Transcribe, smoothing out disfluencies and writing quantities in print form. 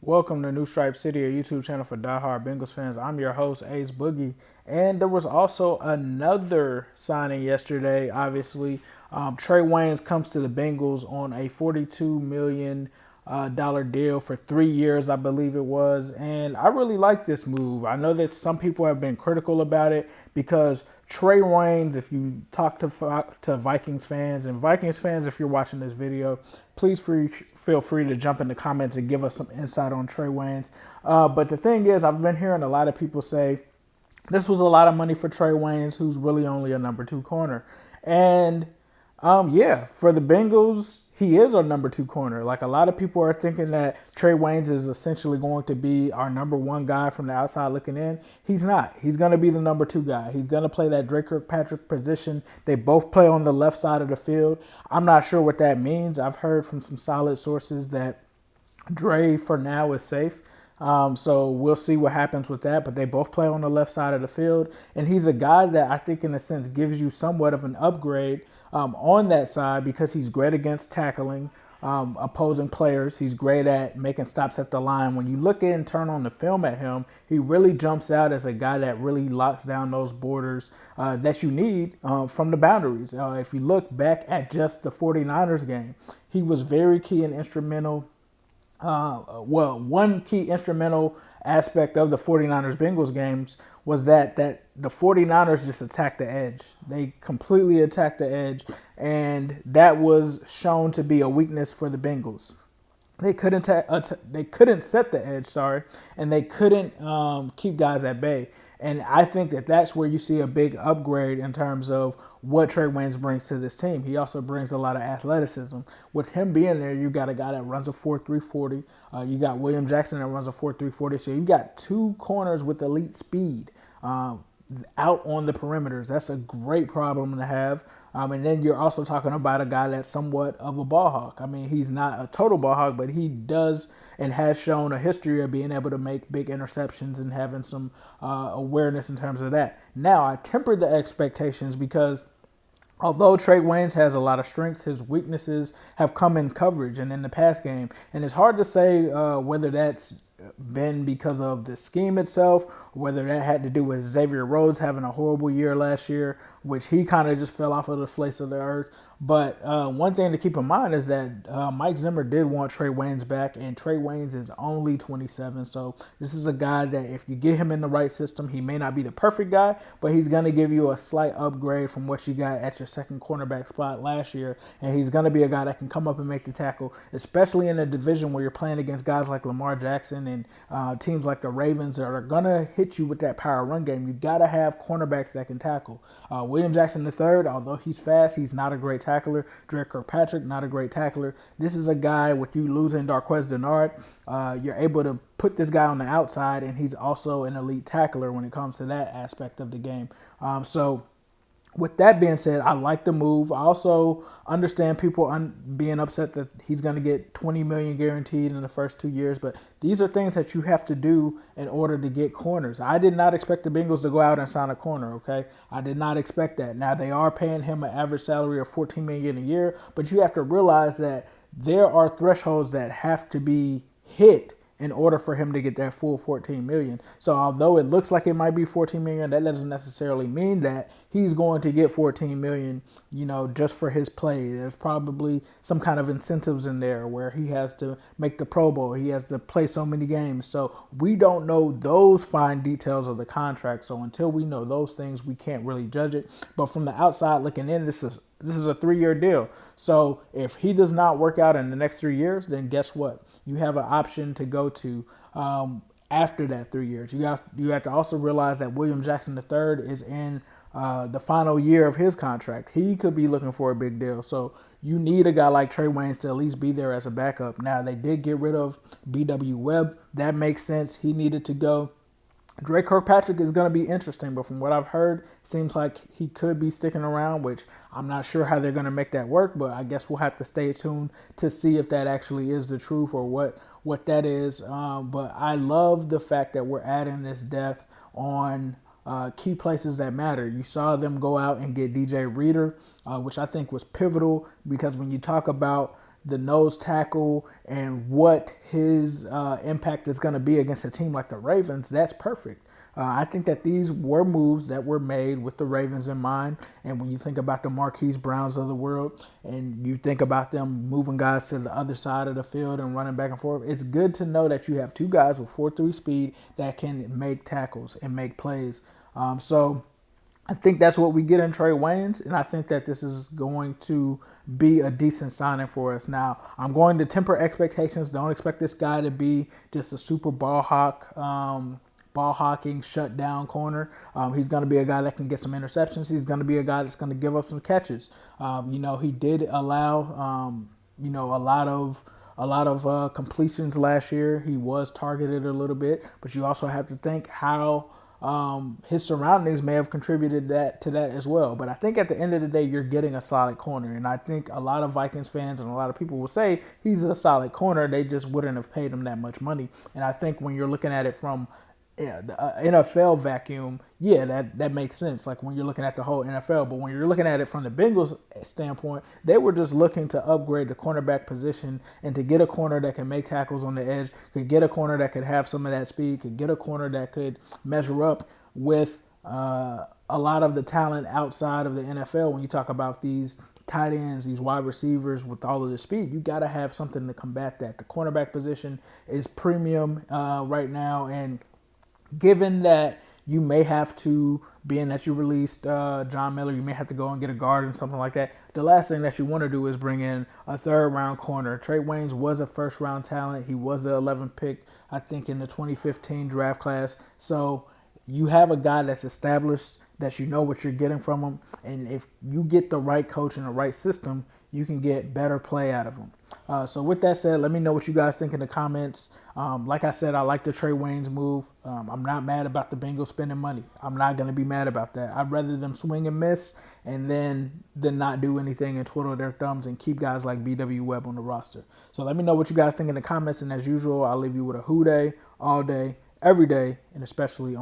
Welcome to New Stripe City, a YouTube channel for diehard Bengals fans. I'm your host, Ace Boogie. And there was also another signing yesterday, obviously. Trae Waynes comes to the Bengals on a $42 million deal for 3 years, I believe it was. And I really like this move. I know that some people have been critical about it because Trae Waynes, if you talk to Vikings fans, and Vikings fans, if you're watching this video, please feel free to jump in the comments and give us some insight on Trae Waynes. But the thing is, I've been hearing a lot of people say this was a lot of money for Trae Waynes, who's really only a number two corner. And yeah, for the Bengals, he is our number two corner. Like a lot of people are thinking that Trae Waynes is essentially going to be our number one guy from the outside looking in. He's not. He's going to be the number two guy. He's going to play that Drake Kirkpatrick position. They both play on the left side of the field. I'm not sure what that means. I've heard from some solid sources that Dre for now is safe. So we'll see what happens with that. But they both play on the left side of the field. And he's a guy that I think, in a sense, gives you somewhat of an upgrade on that side because he's great against tackling opposing players. He's great at making stops at the line. When you look in and turn on the film at him, he really jumps out as a guy that really locks down those borders that you need from the boundaries. If you look back at just the 49ers game, he was very key and instrumental. One key instrumental aspect of the 49ers Bengals games was that the 49ers just attacked the edge. They completely attacked the edge, and that was shown to be a weakness for the Bengals. They couldn't set the edge, and they couldn't keep guys at bay. And I think that that's where you see a big upgrade in terms of what Trae Waynes brings to this team. He also brings a lot of athleticism. With him being there, you got a guy that runs a 4.340. You got William Jackson that runs a 4.340. So you got two corners with elite speed out on the perimeters. That's a great problem to have. And then you're also talking about a guy that's somewhat of a ball hawk. I mean, he's not a total ball hawk, but he does and has shown a history of being able to make big interceptions and having some awareness in terms of that. Now, I tempered the expectations because although Trae Waynes has a lot of strengths, his weaknesses have come in coverage and in the pass game. And it's hard to say whether that's been because of the scheme itself, whether that had to do with Xavier Rhodes having a horrible year last year, which he kind of just fell off of the face of the earth. But one thing to keep in mind is that Mike Zimmer did want Trae Waynes back, and Trae Waynes is only 27. So this is a guy that if you get him in the right system, he may not be the perfect guy, but he's going to give you a slight upgrade from what you got at your second cornerback spot last year. And he's going to be a guy that can come up and make the tackle, especially in a division where you're playing against guys like Lamar Jackson and teams like the Ravens that are going to hit you with that power run game. You got to have cornerbacks that can tackle. William Jackson III, although he's fast, he's not a great tackler. Drake Kirkpatrick, not a great tackler. This is a guy, with you losing Darqueze Dennard, you're able to put this guy on the outside, and he's also an elite tackler when it comes to that aspect of the game. So with that being said, I like the move. I also understand people being upset that he's going to get $20 million guaranteed in the first 2 years, but these are things that you have to do in order to get corners. I did not expect the Bengals to go out and sign a corner, okay? I did not expect that. Now, they are paying him an average salary of $14 million a year, but you have to realize that there are thresholds that have to be hit in order for him to get that full $14 million. So although it looks like it might be $14 million, that doesn't necessarily mean that he's going to get $14 million, just for his play. There's probably some kind of incentives in there where he has to make the Pro Bowl. He has to play so many games. So we don't know those fine details of the contract. So until we know those things, we can't really judge it. But from the outside looking in, this is a 3-year deal. So if he does not work out in the next 3 years, then guess what? You have an option to go to after that 3 years. You have to also realize that William Jackson III is in the final year of his contract. He could be looking for a big deal. So you need a guy like Trae Waynes to at least be there as a backup. Now, they did get rid of B.W. Webb. That makes sense. He needed to go. Drake Kirkpatrick is going to be interesting, but from what I've heard, it seems like he could be sticking around, which I'm not sure how they're going to make that work, but I guess we'll have to stay tuned to see if that actually is the truth or what that is. But I love the fact that we're adding this depth on key places that matter. You saw them go out and get DJ Reader, which I think was pivotal because when you talk about the nose tackle and what his impact is going to be against a team like the Ravens, that's perfect. I think that these were moves that were made with the Ravens in mind. And when you think about the Marquise Browns of the world and you think about them moving guys to the other side of the field and running back and forth, it's good to know that you have two guys with 4.3 speed that can make tackles and make plays. So I think that's what we get in Trae Waynes, and I think that this is going to be a decent signing for us. Now, I'm going to temper expectations. Don't expect this guy to be just a super ball hawking, shut down corner. He's going to be a guy that can get some interceptions. He's going to be a guy that's going to give up some catches. He did allow, a lot of completions last year. He was targeted a little bit, but you also have to think how his surroundings may have contributed to that as well. But I think at the end of the day, you're getting a solid corner. And I think a lot of Vikings fans and a lot of people will say he's a solid corner. They just wouldn't have paid him that much money. And I think when you're looking at it from the NFL vacuum, that makes sense. Like when you're looking at the whole NFL, but when you're looking at it from the Bengals standpoint, they were just looking to upgrade the cornerback position and to get a corner that can make tackles on the edge, could get a corner that could have some of that speed, could get a corner that could measure up with a lot of the talent outside of the NFL. When you talk about these tight ends, these wide receivers with all of the speed, you got to have something to combat that. The cornerback position is premium right now, and given that you may have to, being that you released John Miller, you may have to go and get a guard and something like that. The last thing that you want to do is bring in a third-round corner. Trae Waynes was a first-round talent. He was the 11th pick, I think, in the 2015 draft class. So you have a guy that's established, that you know what you're getting from him. And if you get the right coach and the right system, you can get better play out of him. So with that said, let me know what you guys think in the comments. Like I said, I like the Trae Waynes move. I'm not mad about the Bengals spending money. I'm not going to be mad about that. I'd rather them swing and miss and then not do anything and twiddle their thumbs and keep guys like B.W. Webb on the roster. So let me know what you guys think in the comments. And as usual, I'll leave you with a who day, all day, every day, and especially on